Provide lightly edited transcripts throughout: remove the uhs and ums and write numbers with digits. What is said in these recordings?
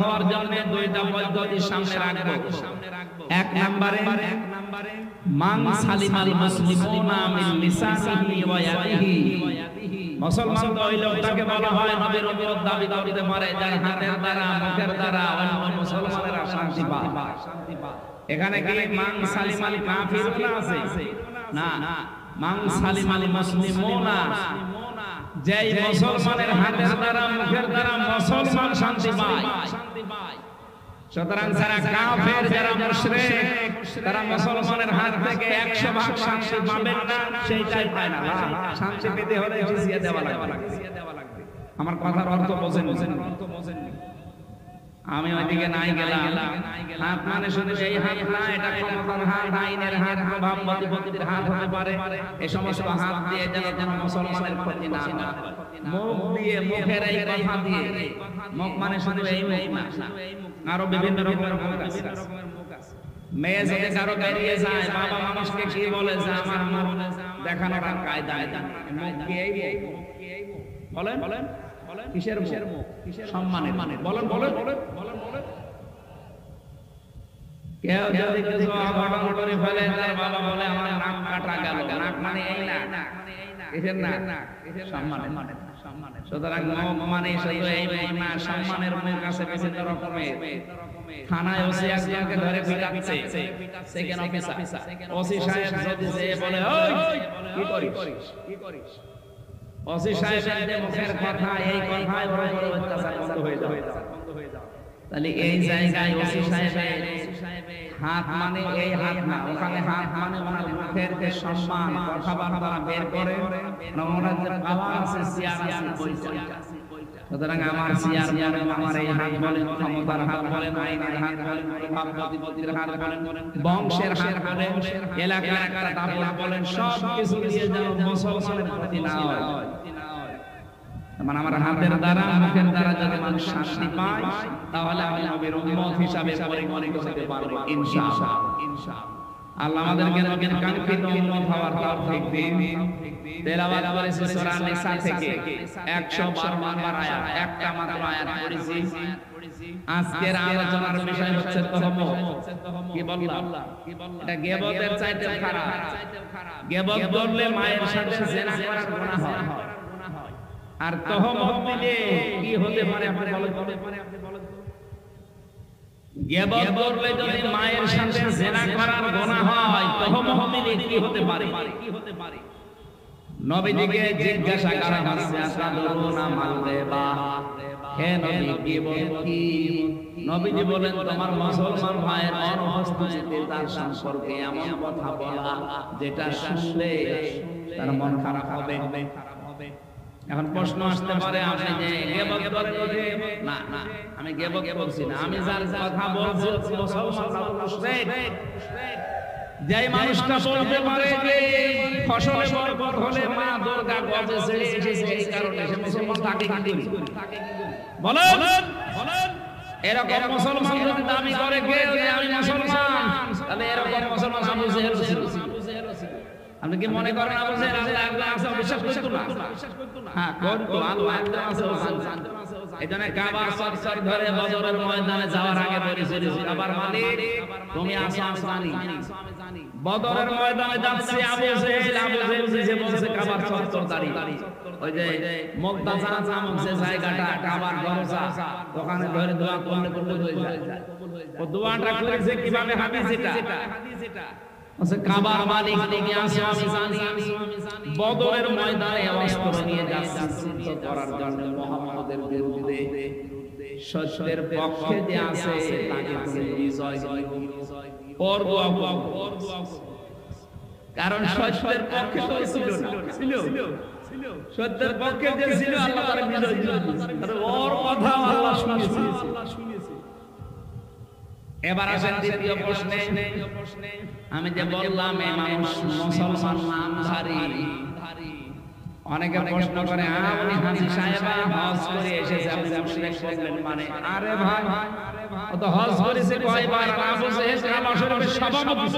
হওয়ার জন্য দুইটা পদ্ধতি সামনে রাখবো। এক নম্বরে মান সালিমাল মুসলিমুনা মিন লিসানিহি ওয়া ইয়াদিহি। মুসলমান তো ওই লোকটাকে বলা হয় নবীর উম্মত দাবি করতে পারে যার হাতের দ্বারা মুখের দ্বারা অন্য মুসলমানেরা শান্তি পায়। এখানে কি মান সালিমাল কাফিরুনা আছে? না, মান সালিমাল মুসলিমুনা, যেই মুসলমানের হাতের দ্বারা মুখের দ্বারা মুসলমান শান্তি পায়। সুতরাং যারা কাফের, যারা মুশরিক, তারা মুসলমানের হাত থেকে 100% শান্তি পাবেন না, সেইটাই পায় না। শান্তি পেতে হলে জিজিয়া দেওয়া লাগবে। আমার কথার অর্থ বোঝেন? আমি ওইদিকে নাই গেলাম। হাত মানে শুধু এই হাত না, এটা ক্ষমতার হাত, আইনের হাত, প্রভাব প্রতিপত্তির হাত হতে পারে। এই সমস্ত হাত দিয়ে যেন কোনো মুসলমানের ক্ষতি না হয়। মুখ দিয়ে, মুখের এই কথা দিয়ে, মুখ মানে শুধু এই মুখ না, আরো বিভিন্ন রকমের মুখ আছে। মেয়ে যদি কারো বেরিয়ে যায়, বাবা মানুষকে কি বলে যে আমার মুখ দেখানোর কায়দা মুখ দিয়েই বলেন। কিসের মুখ? সম্মানের। বলেন। কেউ যদি কিছু অঘটন করে ফেলে, তার বাবা বলে আমার নাক কাটা গেল। নাক মানে এই না, কিসের না? সম্মানের। সুতরাং মুখ মানে শুধু এই মুখ না, সম্মানের মুখ আছে বিভিন্ন রকমের। থানায় ওসি একজনকে ধরে পিটাচ্ছে, সেকেন্ড অফিসার। ওসি সাহেব যদি যে বলে ওই কি করিস, ওসি সাহেবের যে মুখের কথা, এই কথায় ওর উপর অত্যাচার বন্ধ হয়ে যাবে। তাহলে এই জায়গায় ওসি সাহেবের হাত মানে এই হাত না, ওখানে হাত মানে ওনার মুখের যে সম্মান, কথাবার্তা বের করে ওনার যে পাওয়ার আছে, চেয়ার আছে, ওইটা। সুতরাং আমার চেয়ার বলেন, আমার এই হাত বলেন, ক্ষমতার হাত বলেন, আইনের হাত বলেন, প্রভাব প্রতিপত্তির হাত বলেন, বংশের হাত বলেন, এলাকার একটা দাপট বলেন, সব কিছু দিয়ে যেন মুসলমানের ক্ষতি না হয়। মানে আমার হাতের দ্বারা, মুখের দ্বারা যদি মানুষ শান্তি পায়, তাহলে আমি নবীর উম্মত হিসাবে পরিগণিত হতে পারবো ইনশাআল্লাহ। আল্লাহ আমাদেরকে নবীর কাঙ্ক্ষিত উম্মত হওয়ার তৌফিক দিন। তেলাওয়াত করেছি সূরা নিসা থেকে 112 নম্বর আয়াত, একটা মাত্র আয়াত পড়েছি। আজকের আলোচনার বিষয় হচ্ছে তহমত। কি বললাম? এটা গীবতের চাইতে খারাপ। গীবত করলে মায়ের সাথে জিনা করার গুনাহ হয়, আর তহমত দিলে কি হতে পারে আপনি বলেন? গীবত করলে যদি মায়ের সাথে জিনা করার গুনাহ হয়, তহমত দিলে কি হতে পারে? নবীজিকে জিজ্ঞাসা করা হচ্ছে, আসাদুরুনা মাল গীবা, হে নবী গীবত কি? নবীজি বলেন, তোমার মুসলমান ভাইয়ের অনুপস্থিতিতে তার সম্পর্কে এমন কথা বলা যেটা শুনলে তার মন খারাপ হবে। এখন প্রশ্ন আসতে পারে, আপনি যে গীবত করেন? না, আমি গীবত করছি না। আমি যার কথা বলছি মুসলমান মুশরিক। যেই মানুষটা বলতে পারে যে ফসলে বরকত হলে মা দুর্গা গজে ছেড়ে এসেছে, এই কারণে সে মুসলমান, তাকে কি করি? বলেন। এরকম মুসলমান যদি দাবি করে কেউ যে আমি মুসলমান, তাহলে এরকম মুসলমান আবু জেহেল ছিল। আপনি কি মনে করেন আবু জেহেল আল্লাহ একজন আছে বিশ্বাস করতো না? হ্যাঁ, করতো। আল্লাহ একজন আছে, এজন্য কাবার সর ধরে বদরের ময়দানে যাওয়ার আগে বলেছিল, কাবার মালিক তুমি আসো, আমি জানি। বদরের ময়দানে যাচ্ছে আবু জেহেল যে বলছে কাবার সর দাঁড়িয়ে, ওই যে মুগদাজা নামক যে জায়গাটা, কাবার দরজা, ওখানে ধরে দোয়া করলে কবুল হয়ে যায়। ও দোয়াটা করেছে কিভাবে? হাদিস এটা কাবার মালিক তুমি আসো, আমি জানি। বদরের ময়দানে অস্ত্র নিয়ে যাচ্ছে যুদ্ধ করার জন্য মুহাম্মদের বিরুদ্ধে। সত্যের পক্ষে যে আছে তাকে তুমি বিজয় দিও। কারণ সত্যের পক্ষে তো ছিল না, সত্যের পক্ষে যে ছিল আল্লাহ তার বিজয় দিয়েছে। ওর কথা আল্লাহ শুনেছে। এবার আসেন দ্বিতীয় প্রশ্নে। আমি যে বললাম এই মানুষ মুসলমান নামধারী, অনেকে প্রশ্ন করে উনি হাজী সাহেবা হজ করে এসেছে, আপনি মুশরিক বললেন মানে? আরে ভাই, ও তো হজ করেছে কয়বার? আবু জেহেল কাবার সভাপতি ছিল।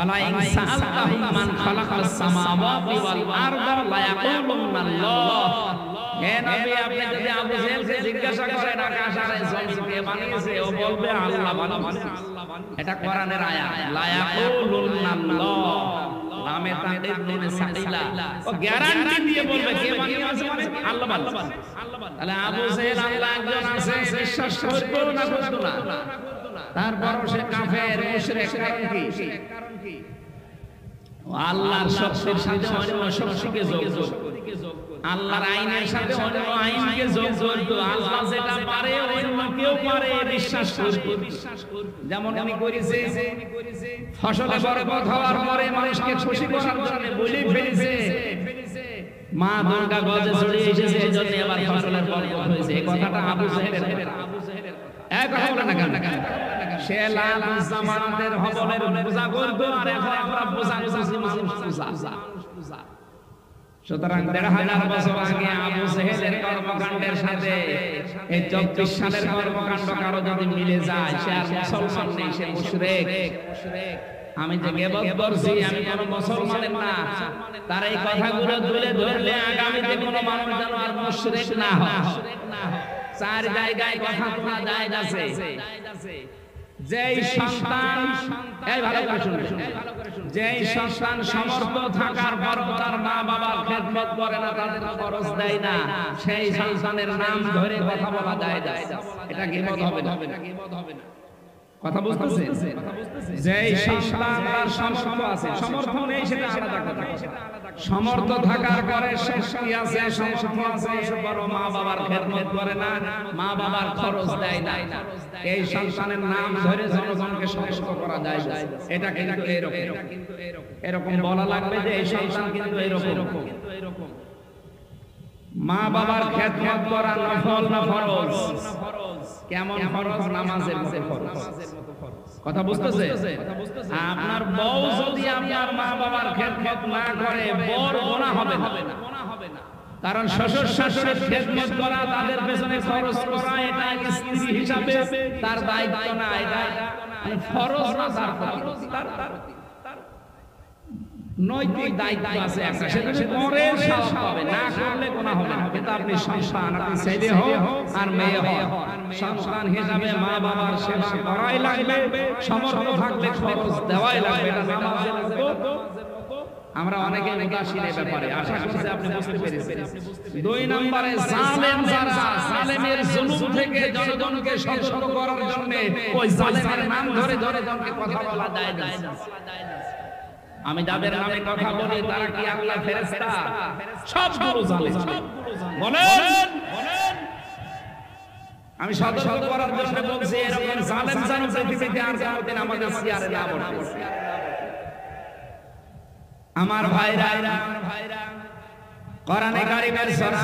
আলা ইন সাআলতাহুম মান খালাকাস সামাওয়াতি ওয়াল আরদা লা ইয়াকুলুনা আল্লাহ। হে নবী আপনি যদি আবু জেহেলকে জিজ্ঞাসা করেন আকাশ আর জমিন কে বানিয়েছে ও বলবে আল্লাহ বানিয়েছে। এটা কোরআনের আয়াত লা ইয়াকুলুনাল্লাহ নামে তাদের নুনে সাকিলা ও গ্যারান্টি দিয়ে বলবে কে বানিয়েছে মানে আল্লাহ বানিয়েছে। তাহলে আবু জেহেল আল্লাহ একজন আছে বিশ্বাস করতো না করতো না তারপরও সে কাফের মুশরিক কারণ কি আল্লাহর শক্তির সাথে অন্য শক্তিকে যোগ আল্লাহর আইনের সাথে অন্য আইনকে যোগ করতো আল্লাহ যেটা পারে অন্য কেউ পারে বিশ্বাস করতো যেমন উনি করেছে ফসলে বরকত হওয়ার পরে মানুষকে খুশি করার জন্য বলি ফেলেছে মা দুর্গা গজে চড়ে এসেছে এজন্য আবার ফসলের বরকত হয়েছে এই কথাটা আবু জেহেলের এক কথা বলে না কেন সে লাল জামানাতের হবলের পূজা করতো আর এখন আমরা পূজা করছি মানুষ পূজা। সুতরাং ১৫০০ বছর আগে আবু জেহেলের কর্মকাণ্ডের সাথে এই ২৪ সালের কর্মকাণ্ড কারো যদি মিলে যায় সে আর মুসলমান নেই সে মুশরিক। আমি যে গীবত করছি আমি কোন মুসলমানের না তার এই কথাগুলো তুলে ধরলে আগামীতে কোন মানুষ যেন আর মুশরিক না হয়। চার জায়গায় কথা শোনা যায় আছে যেই সন্তান এই ভালো করে শুনবেন যেই সন্তান সমর্থ থাকার পরও তার মা বাবার খেদমত করে না তাদের খরচ দেয় না সেই সন্তানের নাম ধরে কথা বলা যায় এটা গীবত হবে না কথা বুঝতেছেন যেই সন্তান তার সমর্থ আছে সমর্থ নেই সেটা আলাদা কথা সমর্থ থাকার পরে শক্তি আছে সমর্থ আছে বড় মা বাবার খেদমত করে না মা বাবার খরচ দেয় না এই সন্তানের নাম ধরে জনগণকে সতর্ক করা যায় এটা কিন্তু এরকম বলা লাগবে যে এই সন্তান কিন্তু এরকম মা বাবার খেদমত করা নফল না ফরজ কেমন ফরজ নামাজের মতো ফরজ কথা বুঝতেছে আপনার বউ যদি আপনার মা বাবার খেদমত না করে বড় গুনাহ হবে না কারণ শ্বশুর শাশুড়ির খেদমত করা তাদের পেছনে খরচ করা এটা স্ত্রী হিসাবে তার দায়িত্ব না এটা ফরজ না তার নৈতিক দায়িত্ব আছে একটা সেটা করে সওয়াব পাবে না করলে গুনাহ হবে না কিন্তু আপনি সন্তান আপনি ছেলে হোক আর মেয়ে হোক সন্তান হিসাবে মা বাবার সেবা করাই লাগবে সমর্থ থাকলে খরচ দেওয়াই লাগবে এটা নামাজের মতো আমরা অনেকে উদাসীন এই ব্যাপারে আশা করছি আপনি বুঝতে পেরেছেন। দুই নম্বরে জালেম যারা জালেমের জুলুম থেকে জনগণকে সতর্ক করার জন্য ওই জালেমের নাম ধরে জনকে কথা বলা যায় না। আমি যাদের নামে কথা বলি তারা কি আল্লাহ ফেরেশতা সবগুলো জালেম বলেন আমি সতর্ক করার জন্য বলছি এরকম জালেম যেন পৃথিবীতে আর কোনোদিন আমাদের চেয়ারে না বসে। আমার ভাইরা কোরআনে কারীমের সূরা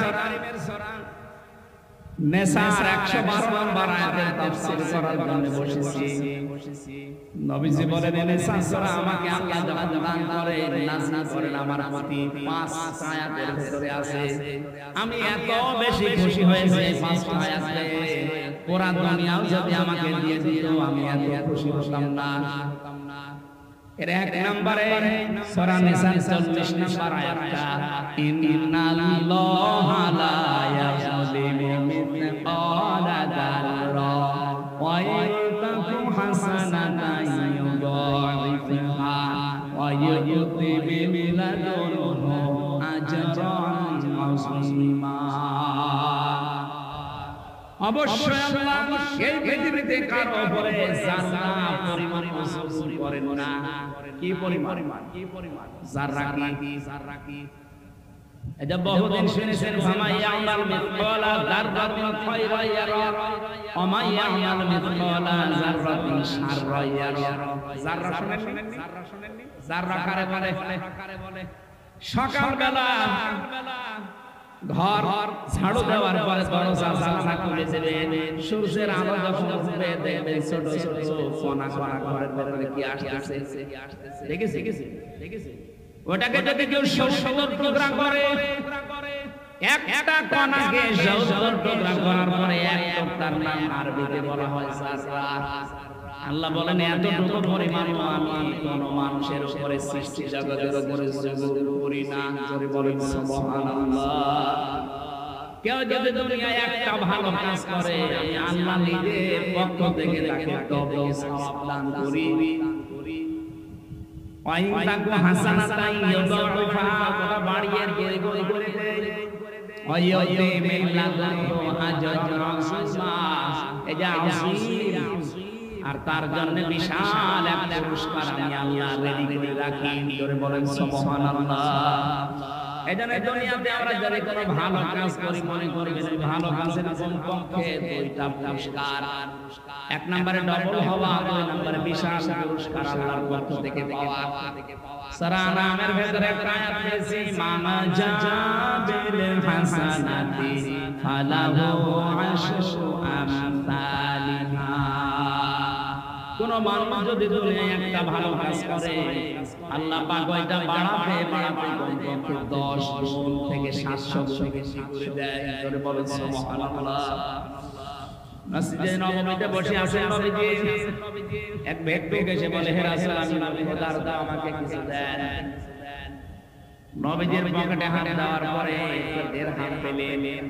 নেসার ১১২ নম্বর আয়াতের তাফসীর করার জন্য বসেছি। নবীজি বলেন নেসা সূরা আমাকে আল্লাহ যখন দান করে নাযিল করেন আমার প্রতি ৫ আয়াতের ভিতরে আছে। আমি এত বেশি খুশি হয়েছি ৫ আয়াতে পুরা দুনিয়াও যদি আমাকে দিয়ে দিত আমি এত খুশি হতাম না। এর এক নম্বরে সূরা নিসার ৪০ নম্বর আয়াতটা ইন্নাল্লাহা লা ইয়াযলিমু মিসকালা যাররা ওয়া ইয়াতাকু হাসানাতান ইউদাইফহা ওয়া ইউতি মিন লাদুনহু আজরান আযীমা। অবশ্যই আল্লাহ এই পৃথিবীতে কারো উপরে যারা পরিমাণ ওজন করেন না। কি পরিমাণ যারা কি এটা বহুদিন শুনেছেন ফামাইয়ামাল মিসকালা যাররাতিন খায়রান ইয়ারা ওয়া মাইয়ামাল মিসকালা যাররাতিন শাররান ইয়ারা। যারা শুনেননি যারা কারে বলে সকালবেলা ঘর ঝাড়ু দেওয়ার পরে দরজা জানালা খুলে দেবেন সূর্যের আলো যখন উঠবে দেখবেন ছোট ছোট কোনা কোনা ঘরের ভিতরে কি আসছে দেখেছি ওটাকে যদি কেউ ৭০ টুকরা করে একটা কোনাকে ৭০ টুকরা করার পরে এক টুকরার নাম আরবিতে বলা হয় যাররা। আল্লাহ বলেন এতটুকু পরিমাণ আমি কোন মানুষের উপরে সৃষ্টি জগতের উপরে জুলুম করি না। জোরে বলেন সুবহানাল্লাহ। কেউ যদি দুনিয়ায় একটা ভালো কাজ করে আমি আল্লাহ নিজের পক্ষ থেকে তাকে তবে সওয়াব দান করি। ওয়াইন তাকু হাসানাতাই ইউদাইফা, ওটা বাড়িয়ে করে দেয়। ওয়াইয়ুতি মিন লাদুনহু আজরান আযীমা, এই যে আযীম, আর তার জন্য বিশাল এক পুরস্কার আমি আল্লাহ রেডি করে রাখি। জোরে বলেন সুবহানাল্লাহ। এজন্য দুনিয়াতে আমরা যদি কোনো ভালো কাজ করি মনে করবেন ভালো কাজের কমপক্ষে দুইটা পুরস্কার, এক নম্বরে ডবল হওয়া, দুই নম্বরে বিশাল পুরস্কার আল্লাহর পক্ষ থেকে পাওয়া। সূরা নামের ভেতরে একটা আয়াত পেয়েছি, মামা জাবিল হাসানাতি ফালাহু আশরু আমসালিহা। কোন মানুষ যদি দুনিয়ায় একটা ভালো কাজ করে আল্লাহ পাক ওইটা বাড়াতে বাড়াতে কমপক্ষে 10 গুণ থেকে 700 গুণ বেশি করে দেয়। জোরে বলেন সুবহানাল্লাহ। মসজিদে নববীতে বসে আছেন নবীজি, এক ব্যক্তি এসে বলে, হে রাসূল আমি খোদার দাও আমাকে কিছু দেন। নবীজির পকেটে হাত দেওয়ার পরে দিরহাম পেলেন।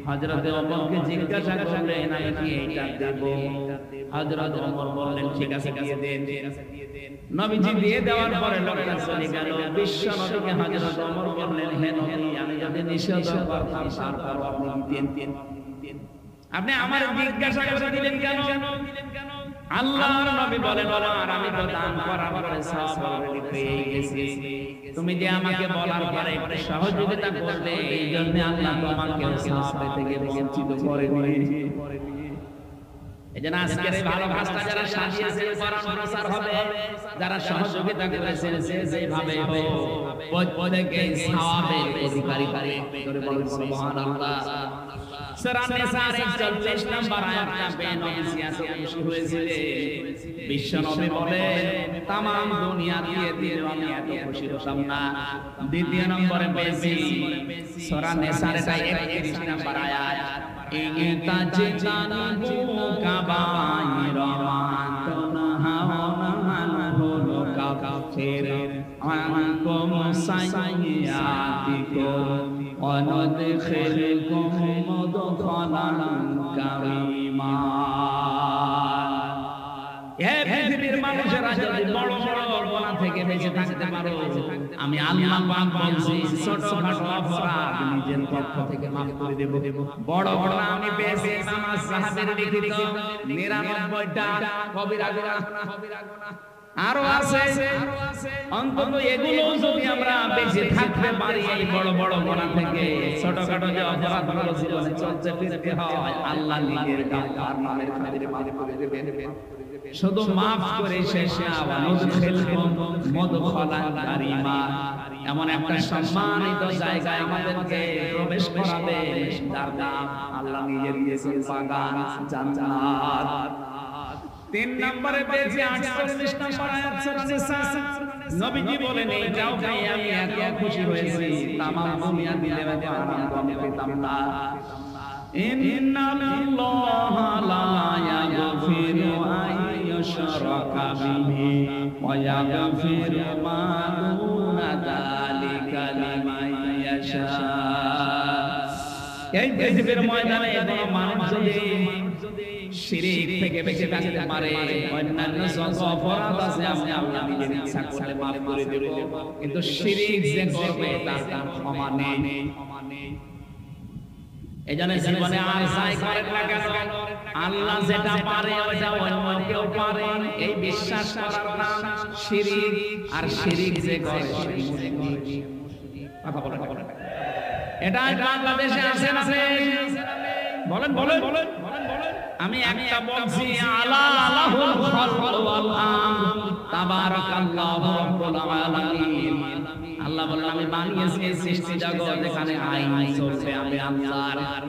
হযরত ওমরকে জিজ্ঞাসা করলেন আমি কি এইটা দেব? হযরত ওমর বললেন ঠিক আছে দিয়ে দেন। নবীজি দিয়ে দেওয়ার পরে লোকটা চলে গেল। বিশ্ব নবীকে হযরত ওমর বললেন, হে নবী আমি যদি নিষেধ করতাম তারপর আপনি দিতেন, আপনি আমার জিজ্ঞাসা করে দিলেন কেন? আল্লাহর নবী বলেন, ওমর আমি তো দান করার পরে সওয়াব অলরেডি পেয়ে গেছি, তুমি যে আমাকে বলার পরে একটু সহযোগিতা করলে এইজন্য আল্লাহ তোমাকে সওয়াব থেকে বঞ্চিত করেনি। এজন্য আজকের এই ভালো কাজটা যারা সাজিয়েছে কোরআন প্রচার হবে, যারা সহযোগিতা করেছেন যে যেভাবে হোক প্রত্যেককে সওয়াবের অধিকারী করে। জোরে বলুন সুবহানাল্লাহ। সূরা নিসার 41 নম্বর আয়াতটা বেনজিয়াতে খুশি হয়েছিল। বিশ্ব নবী বলেন तमाम দুনিয়া দিয়ে দিলে আমি এত খুশি হতাম না। দ্বিতীয় নম্বরে পেয়েছি সূরা নিসার 31 নম্বর আয়াত, ইনতাজিতানু কাবাইরা মা তুনহাউনা আনহু নুকাফির আনকুম সাইয়্যাতিকুম ওয়া নুদখিলকুম মুদখালান কারীমা। এই পৃথিবীর মানুষেরা যদি বড় বড় গুনাহ থেকে বেঁচে থাকতে পারো, আমি আল্লাহ পাক বলছি ছোটখাটো অপরাধ নিজের পক্ষ থেকে মাফ করে দেব। বড় গুনাহ আমি পেয়েছি নামাজ সাহাবীর লিখিত 99টা কবিরা গুনাহ আরো আছে, অন্তত এগুলো যদি আমরা বেঁচে থাকতে পারি এই বড় বড় গুনাহ থেকে, ছোটখাটো যে অপরাধগুলো জীবনে চলতে ফিরতে হয় আল্লাহ নিজের গাফফার নামের খাতিরে মাফ করে দেবেন। শুধু মাফ করে শেষ না, ওয়ানুদখিলকুম মুদখালান কারীমা, এমন একটা সম্মানিত জায়গায় আমাদেরকে প্রবেশ করাবে যার নাম আল্লাহ নিজে দিয়েছেন বাগান জান্নাত। 3 নম্বরে পেয়েছি 48 নম্বর আয়াত সূরা নিসা। নবীজি বলেন এইটাও পেয়ে আমি এত খুশি হয়েছি তামাম দুনিয়া দিলে আনন্দ আমি পেতাম না। ইন্নাল্লাহা লা ইয়াগফিরু আন ইউশরাকা বিহি ওয়া ইয়াগফিরু মা দুনা যালিকা লিমান ইয়াশা। এই পৃথিবীর ময়দানে কোনো মানুষ যদি শিরক থেকে বেঁচে থাকতে পারে, অন্যান্য যত অপরাধ আছে আমি আল্লাহ নিজের ইচ্ছা করলে মাফ করে দেব, কিন্তু শিরক যে করবে তার ক্ষমা নেই। এজন্য জীবনে আর যাই করেন না কেন আল্লাহ যেটা পারে ওটা অন্য কেউ পারে এই বিশ্বাস করার নাম শিরক। আর শিরক যে করে কথা বলেন, এটা বাংলাদেশে আছে না? বলেন বলেন বলেন। আমি একটা বলছি আলা আলাহুল খালকু ওয়াল আমর তাবারাকাল্লাহু রাব্বুল আলামিন। আল্লাহ বলেন আমি বানিয়েছি এই সৃষ্টি জগৎ, এখানে আইন চলবে আমি আল্লাহর।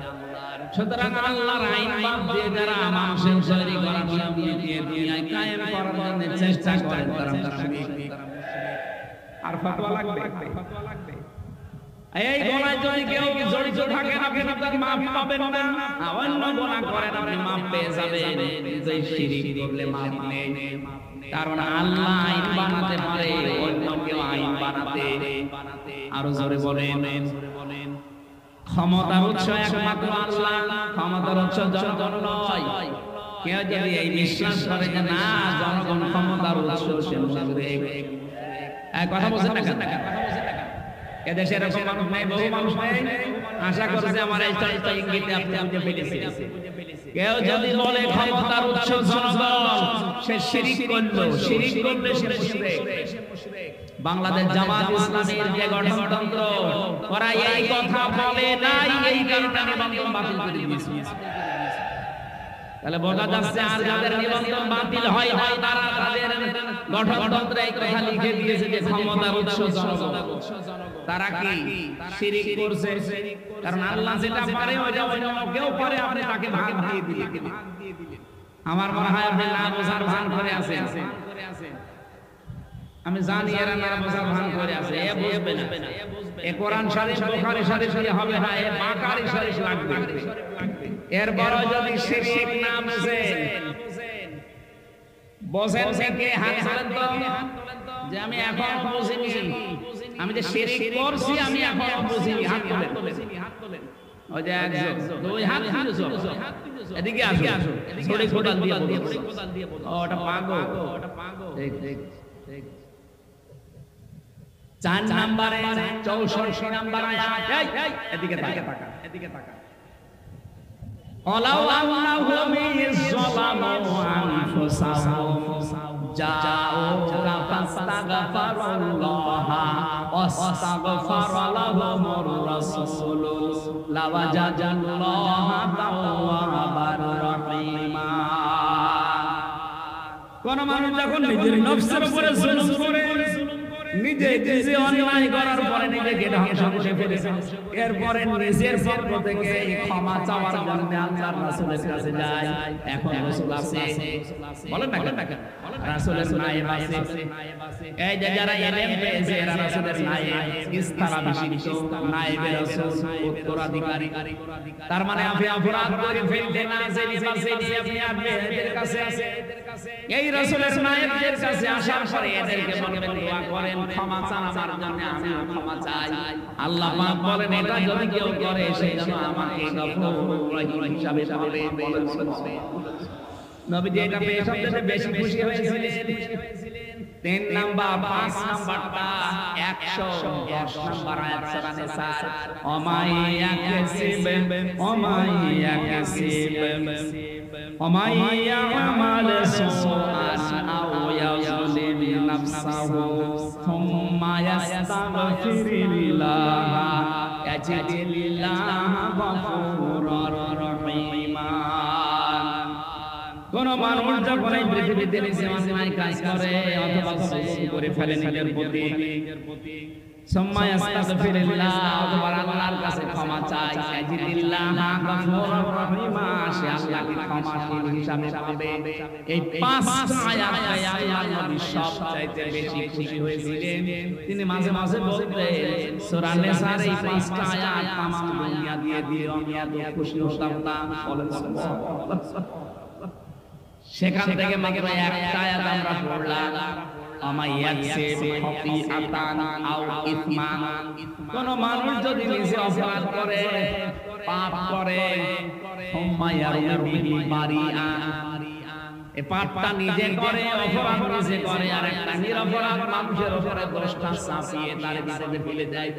সুতরাং আল্লাহর আইন বাদ দিয়ে যারা মানুষের তৈরি করা নিয়ম দিয়ে দুনিয়ায় কায়েম করার জন্য চেষ্টা করে তারা মুশরিক। আর ফতোয়া লাগবে? এই গুনাহে যদি কেউ জড়িত থাকেন আপনি তার মাফ পাবেন না, অন্য গুনাহ করেন আপনি মাফ পেয়ে যাবেন, কিন্তু এই শিরক করলে মাফ নেই। কারণ আল্লাহ আইন বানাতে পারে, অন্য কেউ আইন বানাতে। আরো জোরে বলেন। ক্ষমতার উৎস একমাত্র আল্লাহ, ক্ষমতার উৎস জনগণ নয়। কেউ যদি এই বিশ্বাস করে যে না জনগণ ক্ষমতার উৎস, সে মুশরিক। কথা বলছেন না কেন? এদেশে এরকম মানুষ নেই, বহু মানুষ নেই। আশা করছে আমার এই চরিত্র ইঙ্গিতে আপনি বুঝে ফেলেছেন। কেউ যদি বলে ক্ষমতার উৎস জনগণ, সে শিরিক করলো। শিরিক করলে সে মুশরিক। বাংলাদেশ জামাত ইসলামীর যে গঠনতন্ত্র, ওরা এই কথা বলে নাই, এই কারণে নিবন্ধন বাতিল করে দিয়েছে। তাহলে বোঝা যাচ্ছে আর যাদের নিবন্ধন বাতিল হয় তারা তাদের গঠনতন্ত্রে এই কথা লিখে দিয়েছে যে ক্ষমতার উৎস জনগণ। তারা কি শিরিক করছে? কারণ আল্লাহ যেটা পারে ওইটা অন্য কেউ পারে, আপনি তাকে ভাগ দিয়ে দিলেন। আমার মনে হয় আপনি না বোঝার ভান করে আছেন। আমি জানি এরা না বোঝার ভান করে আছে। এ বুঝবে না। এ কোরআন শরীফ বুখারী শরীফ হবে না, এ বাকারি শরীফ লাগবে। এরপর যদি শিরক না বোঝেন থেকে হাত তোলেন তো, যে আমি এখন বুঝিনি, আমি যে শিরক করছি আমি এখন বুঝিনি, হাত তোলেন। ওই যে দুই হাত তুলেছো, এদিকে আসো, ছোট কোদাল দিয়ে বলো, ওটা পাগল। ঠিক ঠিক ঠিক। 4 নম্বরে 64 নম্বর আয়াত, এদিকে তাকা। ওয়ালাউ আন্নাহুম ইযলামু আনফুসাহুম জাউকা ফাস্তাগফিরুল্লাহা ওয়াস্তাগফারা লাহুমুর রাসূল লাওয়াজাদাল্লাহা তাওয়াবার রহিমা। কোন মানুষ যখন নিজের নফসের উপরে জুলুম করে, নিজে অন্যায় করার পরে নিজেকে ধ্বংস করে ফেলেছে, এরপরে নিজের পক্ষ থেকে ক্ষমা চাওয়ার জন্য আল্লাহর রাসূলের কাছে যায়। এখন রাসূল আছে, বলেন না কেন? রাসূলের নায়েব আছে। এই যে যারা ইলম পেয়েছে এরা রাসূলের নায়েব, স্থলাভিষিক্ত নায়েবে রাসূল, উত্তরাধিকারী। তার মানে আপনি অপরাধ করে ফেলতে না জেনে বাঁচে নিয়ে আপনি এদের কাছে আছে। এই রাসূলের নায়েবদের কাছে আসার পরে এদেরকে বলবেন দোয়া করেন, ক্ষমা চান আমার জন্য, আমি ক্ষমা চাই। আল্লাহ পাক বলেন এটা যদি কেউ করে সে যেন আমাকে গফুর রহিম হিসাবে পাবে। নবীজি এটা পেয়ে সবচেয়ে বেশি খুশি হয়েছিলেন। 3 নাম্বার 5 নাম্বারটা 110 নাম্বার আয়াত সূরা নিসা, ومن يعمل سوءا أو يظلم نفسه ثم يستغفر الله يجد الله غفورا رحيما। কোন মানুষ যখন এই পৃথিবীতে অন্যায় কাজ করে অথবা জুলুম করে ফেলে নিজের প্রতি, সুম্মা ইস্তাগফিরুল্লাহ, অথবা আল্লাহর কাছে ক্ষমা চায়, ইয়াজিদিল্লাহা গফুরুর রহিমা, সে আল্লাহকে ক্ষমাশীল হিসাবে পাবে। এই 5টা আয়াতে আল্লাহর নবী সবচাইতে বেশি খুশি হয়েছিলেন। তিনি মাঝে মাঝে বলতেন সূরা নিসার এই 5টা আয়াত তামাম দুনিয়া দিয়ে দিও, আমি এত খুশি হতাম না। বলেন সুবহানাল্লাহ। সেখান থেকে মাত্র একটা আয়াত আমরা পড়লাম, কোন মানুষ যদি নিজে অপরাধ করে, পাপ করে, এই পাপটা নিজে করে, অপরাধ নিজে করে, আর একটা নিরপরাধ মানুষের উপরে দোষটা চাপিয়ে তার বিরুদ্ধে ফেলে দেয়,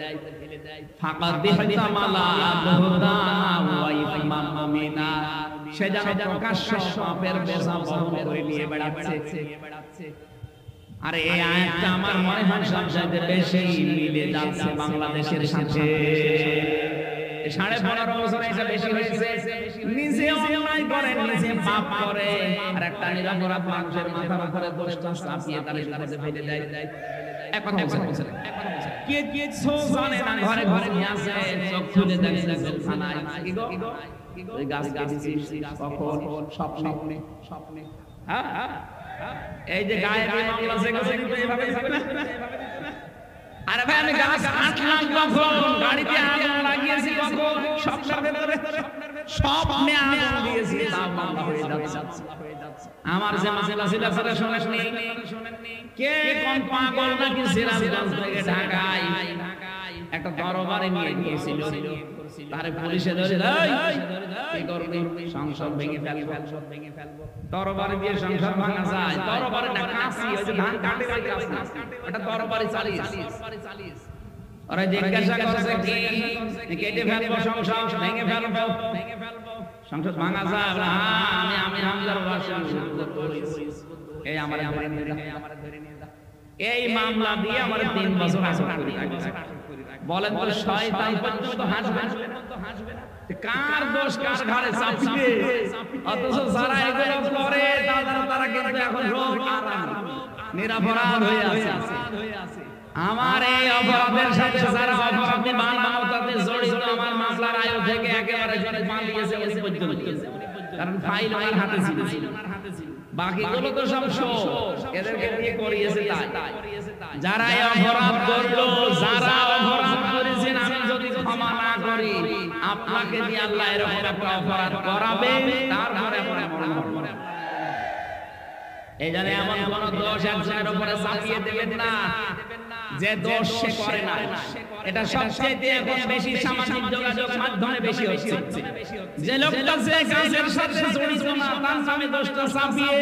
সে যেন প্রকাশ্য পাপের বোঝা বহন করে নিয়ে বেড়াচ্ছে। আরে এই আয়াতটা আমার মনে হয় সবচেয়ে বেশি মিলে যাচ্ছে বাংলাদেশের সাথে। 15.5 বছর এটা বেশি হয়েছে। নিজে অন্যায় করে, নিজে পাপ করে, আর একটা নিরপরাধ মানুষের মাথার উপরে দোষটা চাপিয়ে তার বিরুদ্ধে ফেলে দেয়। এক কথা বলছেন, কে কিছু জানে না, ঘরে ঘরে নিয়ে আসে, চোখ খুলে দেখে জেলখানায়। কি গো ওই গাছ কাটছিস কখন? স্বপ্নে। হ্যাঁ, এই যে গায়ের মামলা সেগুলো এইভাবে হবে না। আরে ভাই আমি গাছ কাটলাম কখন? গাড়িতে আগুন লাগিয়েছি কখন? স্বপ্নের ভেতরে স্বপ্নে আগুন দিয়েছি, তাও মামলা হয়ে যাচ্ছে। আমার যে মাসেলা ছিল সেটা শুনেননি? কে কোন পাগল নাকি সিরাজগঞ্জ থেকে ঢাকায় একটা দরবারে নিয়ে গিয়েছিল, তারে পুলিশে ধরে কি করবে, সংসদ ভেঙে ফেলবো। তরবারি দিয়ে সংসদ ভাঙা যায়? তরবারি না, কাঁচি, ওই যে ধান কাটে ওই কাঁচি, ওটা তরবারি চালিস। ওরা জিজ্ঞাসা করছে কি কেটে ফেলবো সংসদ, ভেঙে ফেলবো, সংসদ ভাঙা যায়? আমি হামজার বাসা এই আমার ধরে নিয়ে যা, এই মামলা দিয়ে আমার 3 বছর আসর করে রাখছে। বলেন তো শয়তান পর্যন্ত হাসবে না? কার দোষ কার ঘাড়ে চাপিয়ে? অথচ যারা এগুলো করে তারা কিন্তু এখন রোগ আরাম নিরাপরাধ হয়ে আছে। আমার এই অপরাধের সাথে যারা অপরাধী মানবতাতে জড়িত, আমার মামলার আয়ু থেকে একেবারে জেনে পালিয়েছে ওই পর্যন্ত, কারণ ফাইল আমার হাতে ছিল, বাকিগুলো তো সব শো, এদেরকে দিয়ে করিয়েছে। তাই যারা এই অপরাধ করলো, যারা অপরাধ করেছেন, আমি যদি ক্ষমা না করি, আপনাকে দিয়ে আল্লাহ এরকম একটা অপরাধ করাবে, তারপরে মরণ হবে। এই জন্য এমন কোন দোষ একজনের উপরে চাপিয়ে দেবেন না যে দোষ সে করে না। এটা সবচেয়ে এখন বেশি সামাজিক যোগাযোগ মাধ্যমে বেশি হচ্ছে। যে লোকটা যে কাজের সাথে জড়িত না, তার নামে দোষটা চাপিয়ে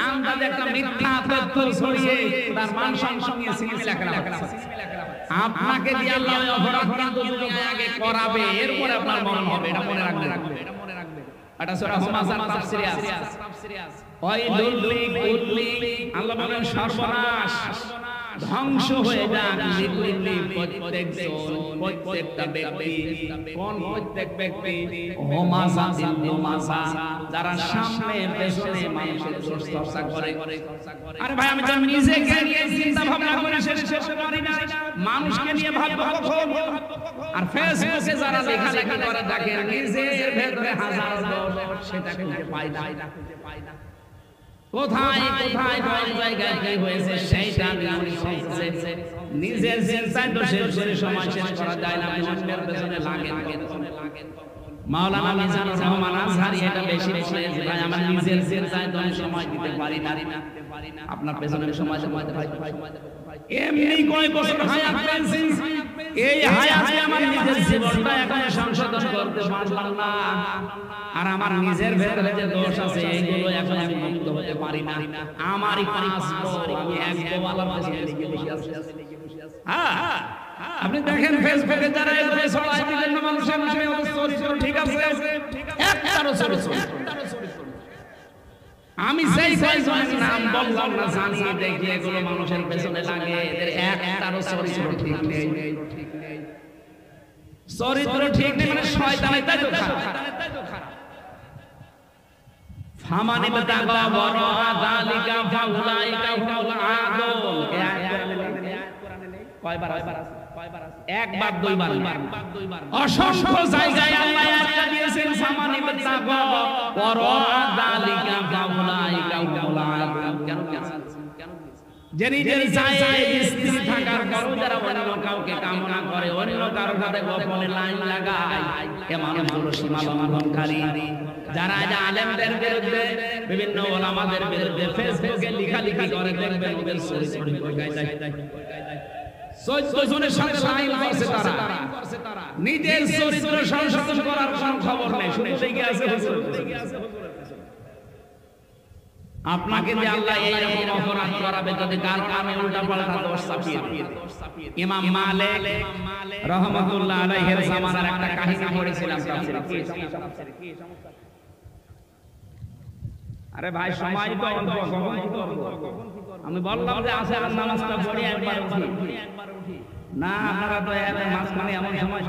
আন্দাজে একটা মিথ্যা তথ্য ছড়িয়ে তার মান সম্মান নিয়ে সিনেমা লেখা হচ্ছে। আপনাকে দিয়ে আল্লাহ অপরাধ কিন্তু দুনিয়ায় আগে করাবে, এরপরে আপনার মরণ হবে। এটা মনে রাখবেন। এটা সূরা হুমাযার তাফসীরে আছে। আল্লাহ বলেন সর্বনাশ, ধ্বংস হয়ে যাক প্রত্যেকটা ব্যক্তি। কোন প্রত্যেক ব্যক্তি? যারা সামনে পেছনে মানুষের দোষ চর্চা করে। আরে ভাই, আমি তো নিজেকে নিয়ে চিন্তা ভাবনা করে শেষ করতে পারি না, মানুষকে নিয়ে ভাববো কখন? আর ফেসবুকে যারা লেখালেখি করে দেখেন নিজের ভেতরে হাজার দোষ, সেটা খুঁজে পাই না। কোথায় কোথায় কোন জায়গায় কি হয়েছে সেইটা নিজের চিন্তায় তো শেষ করে সময় শেষ করা যায় না, অন্যের পেছনে লাগে। মাওলানা মিজানুর রহমান আজহারী এটা বেশি বলে যে ভাই আমার নিজের চিন্তায় তো সময় দিতে পারি না, আপনার পেছনে সময় দিতে পারি। এমনি কয় বছর হায়াত পেয়েছি, এই হায়াতে আমার নিজের জীবনটা এখন সংশোধন করতে পারলাম না, আর আমার নিজের ভেতরে যে দোষ আছে এইগুলো এখন আমি মুক্ত হতে পারি না। আমারই কাজ আমি একদম আলাদা লেগে বসে আছি। হ্যাঁ, আপনি দেখেন ফেসবুকে যারা এগুলো ছড়ায় বিভিন্ন মানুষের নামে চরিত্র ঠিক আছে, একটারও চরিত্র। আমি সেই কয়েকজনের নাম বললাম না, জানি দেখি এগুলো মানুষের পেছনে লাগে, এদের একটারও চরিত্র ঠিক নেই। চরিত্র ঠিক নেই মানে শয়তানি, তাই তো খারাপ। ফামানি বাতাগা ওয়ারা যালিকা ফাউলাইকা হুমুল আদুন। এই আয়াত কোরআনে নেই? কয়বার আছে? একবার, দুইবার। অসংখ্য জায়গায় আল্লাহ আয়াতটা দিয়েছেন ফামানি বাতাগা ওয়ারা যালিকা ফাউলাইকা হুমুল আদুন। কেন? যে নিজের জায়েজ স্ত্রী থাকার পরও যারা অন্য কাউকে কামনা করে, অন্য কারো সাথে গোপনে লাইন লাগায়, এ মানুষগুলো সীমা লঙ্ঘনকারী। যারা আলেমদের বিরুদ্ধে, বিভিন্ন ওলামাদের বিরুদ্ধে ফেসবুকে লেখালেখি করে, দেখবেন ওদের চরিত্র কোথায় যায়। 14 জনের সাথে লাইন করছে তারা, নিজের চরিত্র সংশোধন করার কোনো খবর নেই, শুধু দেখে আছে হুজুর। আপনাকে যে আল্লাহ এইরকম অপরাধ করাবে যদি কার কামে উল্টাপাল্টা দোষ চাপিয়ে দিয়ে। ইমাম মালিক রাহমাতুল্লাহ আলাইহির জামানার একটা কাহিনী পড়েছিলাম তাফসীরে। কি সমস্যা? আরে ভাই সময় তো অল্প, কখন কি করব? আমি বললাম যে আসরের নামাজটা পড়ে একবার উঠি না, আপনারা তো এর মাঝখানে এমন সময়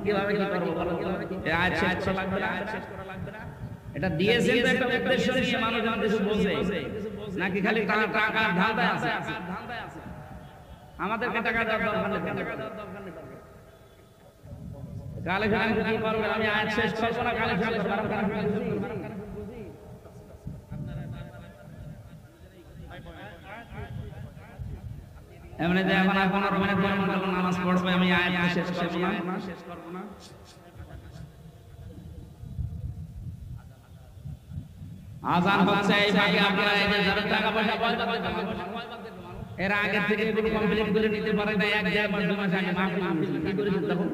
কিভাবে কি করব? আজ শেষ করা লাগবে না। এটা দিয়েছেন তো একটা উদ্দেশ্য নিয়ে, মানুষ জানতে কিছু বোঝে নাকি খালি টাকা ধান্দায় আছে? আমাদেরকে টাকা দেওয়ার দরকার নেই। কালে ফেরান কি করবে? আমি আজ শেষ করব না, কালে ফেরান করব। এমনি যে এখন 15 মিনিট নামাজ পড়বে, আমি আয়াত শেষ করব না। আজান হচ্ছে, এই ভাগে আপনারা এই যে যারা টাকা পয়সা এর আগে থেকে এগুলো কমপ্লিট করে নিতে পারে না, এক দেড় মাস 2 মাস আগে মাহফিল কি করেছেন তখন?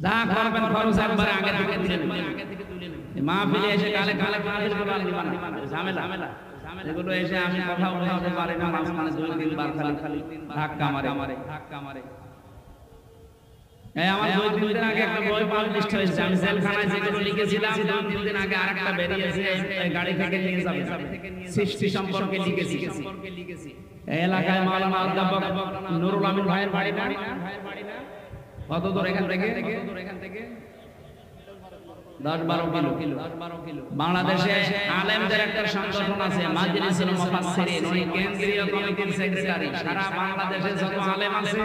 যা করবেন খরচ একবার আগে থেকে তুলে নেবেন। মাহফিলে এসে কালে কালে মাহফিল গুলো আনবে না, ঝামেলা এগুলো এসে আমি কথা বলতে পারি না, মাঝখানে 2-3 বার খালি ধাক্কা মারে। এই আমার 2-3 দিন আগে একটা বই পাবলিশ হয়েছে, আমি জেলখানায় যেগুলো লিখেছিলাম 2-3 দিন আগে আরেকটা বেরিয়েছে, এই গাড়ি থেকে নিয়ে যাবে, সৃষ্টি সম্পর্কে লিখেছি। এই এলাকায় মাওলানা অধ্যাপক নুরুল আমিন ভাইয়ের বাড়ি না? কত দূর এখান থেকে? 10-12 কিলো। বাংলাদেশে আলেমদের একটা সংগঠন আছে, মাজলিসুল মুফাসসিরিন, উনি কেন্দ্রীয় কমিটির সেক্রেটারি। সারা বাংলাদেশে যত আলেম আছে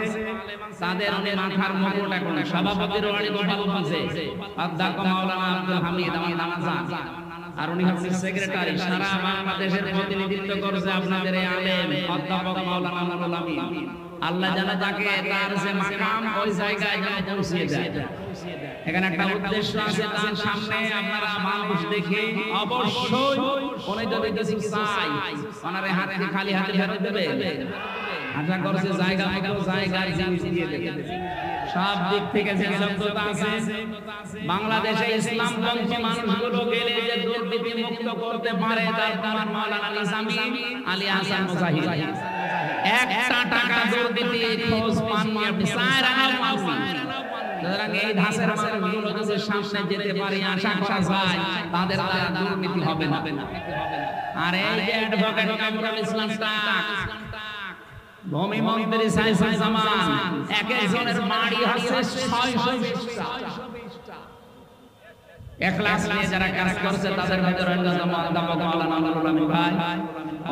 তাদের উনি মাথার মুকুট। এখন সভাপতির উনি গোপালগঞ্জে অধ্যক্ষ মাওলানা আব্দুল হামিদ আমার নানা জান, আর উনি হচ্ছেন সেক্রেটারি। সারা বাংলাদেশের প্রতিনিধিত্ব করছে আপনাদের এই আলেম অধ্যাপক মাওলানা নুরুল আমিন। আল্লাহ জানা যাকে তার যে মাকাম ওই জায়গায় যেন পৌঁছিয়ে দেয়। এখানে একটা উদ্দেশ্য আছে, তার সামনে আপনারা মানুষ দেখে অবশ্যই উনি যদি কিছু চাই ওনারে হাতে খালি হাতে ফেরত দেবে, আশা করছে জায়গা মতো জায়গায় জিনিস দিয়ে দেবে। সব দিক থেকে যে যোগ্যতা আছে বাংলাদেশে ইসলামপন্থী মানুষগুলো গেলে যে দুর্নীতি মুক্ত করতে পারে তার প্রমাণ মাওলানা নিজামী, আলী হাসান মুজাহিদ। একটা টাকা দুর্নীতি খোঁজ পাননি আপনি, 4 আনাও পাননি। সুতরাং এই ধাসের মানুষগুলো যদি সামনে যেতে পারে আশা করা যায় তাদের দ্বারা দুর্নীতি হবে না। আর এই যে অ্যাডভোকেট কামরুল ইসলাম টাক, ভূমি মন্ত্রী সাইফুল জামান, এক একজনের বাড়ি হচ্ছে 620টা। ইখলাস নিয়ে যারা কাজ করছে তাদের ভিতরে অন্যতম অধ্যাপক মাওলানা নুরুল আমিন ভাই।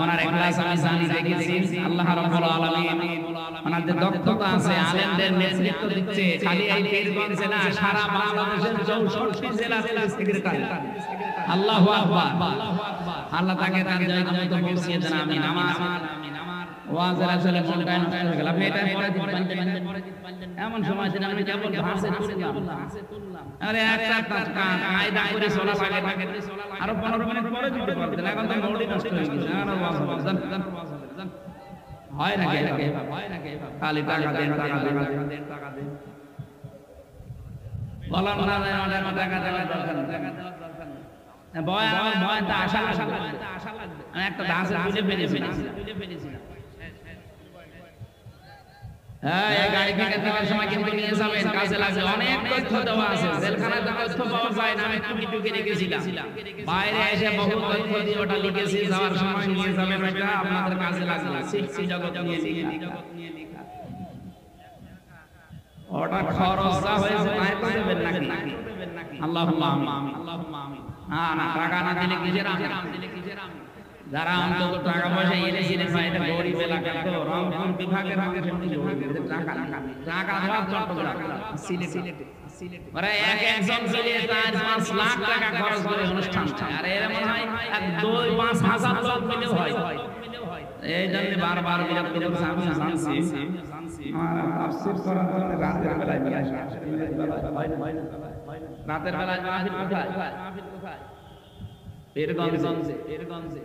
ওনার ইখলাস আমি জানি, দেখেছি। আল্লাহ রাব্বুল আলামিন ওনাদের দক্ষতা আছে, আলেমদের নেতৃত্ব দিচ্ছে। খালি এই পীরগঞ্জে না, সারা বাংলাদেশের 64 জেলা সেক্রেটারি। আল্লাহু আকবার। আল্লাহ তাকে তার জায়গায় পৌঁছিয়ে দেন। আমিন। আমার ওয়াজের আসলে মনটাই নষ্ট হয়ে গেল। আপনি এটা পরে দিবেন, এমন সময় ছিল আমি কেবল ভাষে তুললাম। আরে একটা কায়দা করে চলা লাগে, আরো 15 মিনিট পরে দিতে পারতেন, এখন তো মনটি নষ্ট হয়ে গেছে। আর ওয়াজ হয় না কে খালি টাকা দেন বলাম না, টাকা দেওয়ার দরকার নেই। ভয় তো আশা লাগবে। আমি একটা দাসে তুলে ফেলেছিলাম। হ্যাঁ, এই গাড়ি থেকে দেওয়ার সময় কিন্তু নিয়ে যাবেন, কাজে লাগবে। অনেক তথ্য দেওয়া আছে, জেলখানায় তো তথ্য পাওয়া যায় না, আমি টুকি রেখেছিলাম। বাইরে এসে বহু তথ্য দিয়ে ওটা লিখেছি, যাওয়ার সময় নিয়ে যাবেন, এটা আপনাদের কাজে লাগবে। সৃষ্টি জগৎ নিয়ে লেখা, ওটা খরচা হয়েছে তাই তো দেবেন নাকি? আল্লাহুম্মা আমিন। হ্যাঁ, না টাকা না দিলে কিসের আমিন? যারা অন্তত টাকা পয়সা এনে পায়, এটা গরিব এলাকা তো, রংপুর বিভাগের টাকা ধরা চট্টগ্রাম, সিলেটে ওরা একজন মিলে 4-5 লাখ টাকা খরচ করে অনুষ্ঠান চায়। আর এর মনে হয় 2-5 হাজার লোক মিলেও হয়। এই জন্য বারবার বিরক্ত করছে। আমি জানছি আমার তাফসীর করার জন্য রাতের বেলায় রাতের বেলায় মাহফিল কোথায়? পীরগঞ্জে।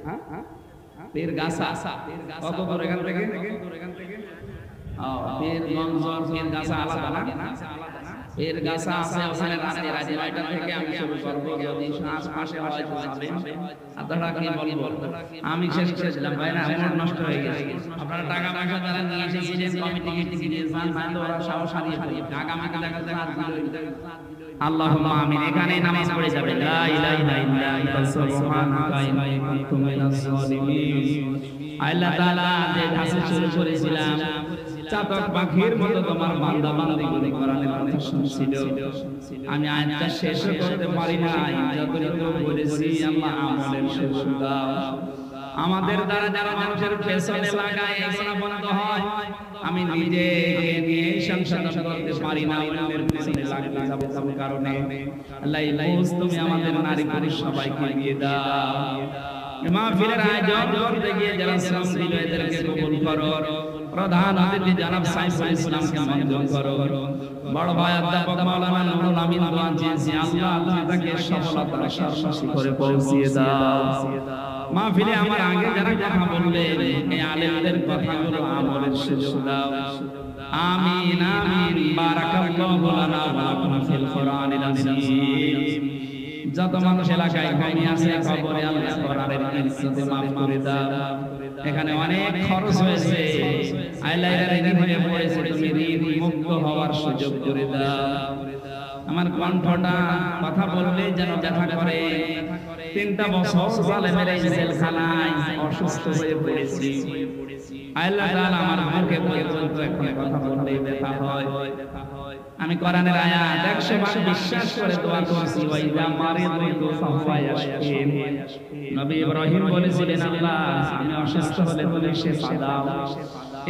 হ্যাঁ, পীরগাছা। কত দূর এখান থেকে? পীরগঞ্জ আর পীরগাছা আলাদা না? পীরগাছা আছে ওখানে রাতে 9টা থেকে আমি শুরু করব। যদি আশপাশে হয় তো যাবেন। আপনারা কি বলবো? আমি শেষ করেছিলাম ভাই, না মন নষ্ট হয়ে গেছে। আপনারা টাকা পয়সা যারা নিয়ে এসেছিলেন কমিটি নিয়ে যান, তো ওরা সাহস হারিয়ে ফেলে। আগামী দেখা আল্লাহুম্মা আমিন। এখানে নামাজ পড়ে যাবেন। লা ইলাহা ইল্লা আনতা সুবহানাকা ইন্নী কুনতু মিনাজ জালিমিন। আল্লাহ তাআলা যে ধাসে শুরু করেছিলাম, চাতক পাখির মতো তোমার বান্দা বান্দীগুলো কোরআনের কথা শুনছিল। আমি আয়াতটা শেষ করতে পারি নাই, যতটুকু বলেছি আল্লাহ আমলের সুযোগ দাও। আমাদের দ্বারা যারা মানুষের পেছনে লাগায় এগুলো বন্ধ হয়, আমি নিজে নিয়ে সংশোধন করতে পারি না, অন্যের পেছনে লাগতে যাবে তার কারণে। আল্লাহ তুমি আমাদের নারী পুরুষ সবাইকে দিয়ে দাও। মাহফিলের আয়োজন করতে গিয়ে যারা শ্রম দিল এদেরকে কবুল করো। প্রধান অতিথি জনাব সাইফুল ইসলামকে মঞ্জুর করো। বড় ভাই অধ্যাপক মাওলানা নুরুল আমিন দোয়া চেয়েছি, আল্লাহ তুমি তাকে সফলতার সর্বশী করে পৌঁছিয়ে দাও। মাহফিলে আমার আগে যারা কথা বললেন এই আলেমদের কথাগুলো আমলের সুযোগ দাও। আমিন আমিন। বারাকাল্লাহু লানা ওয়া লাকুম ফিল কুরআনিল আযীম। যত মানুষ এলাকায় ঘুমিয়ে আছে কবরে আল্লাহ কোরআনের ইজ্জতে মাফ করে দাও। এখানে অনেক খরচ হয়েছে, আইলাইরা ঋণ হয়ে পড়েছে, তুমি ঋণ মুক্ত হওয়ার সুযোগ করে দাও। আমার কণ্ঠটা কথা বললে যেন ব্যথা করে। 3টা বছর জালেমের এই জেলখানায় অসুস্থ হয়ে পড়েছি। আল্লাহ তাআলা আমার মুখে পর্যন্ত এখন কথা বললেই ব্যথা হয়। আমি কোরআনের আয়াত 100 বার বিশ্বাস করে দোয়া করছি, ওয়াইদা মারিদু ফাহুয়া ইয়াশফিন। নবী ইব্রাহিম বলেছিলেন, আল্লাহ আমি অসুস্থ হলে তুমি শিফা দাও।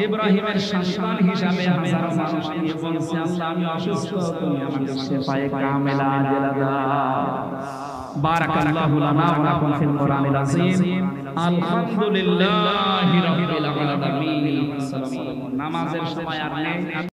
ইব্রাহিমের সন্তান হিসাবে হাজারো মানুষ নিয়ে বলছে, আল্লাহ আমি অসুস্থ, তুমি আমাকে শিফায়ে কামিলা আজলা দাও। বারাকাল্লাহু লানা ওয়া লাকুম ফিল কুরআনিল আযীম। আলহামদুলিল্লাহি রাব্বিল আলামিন। নামাজের সময় আর নেই।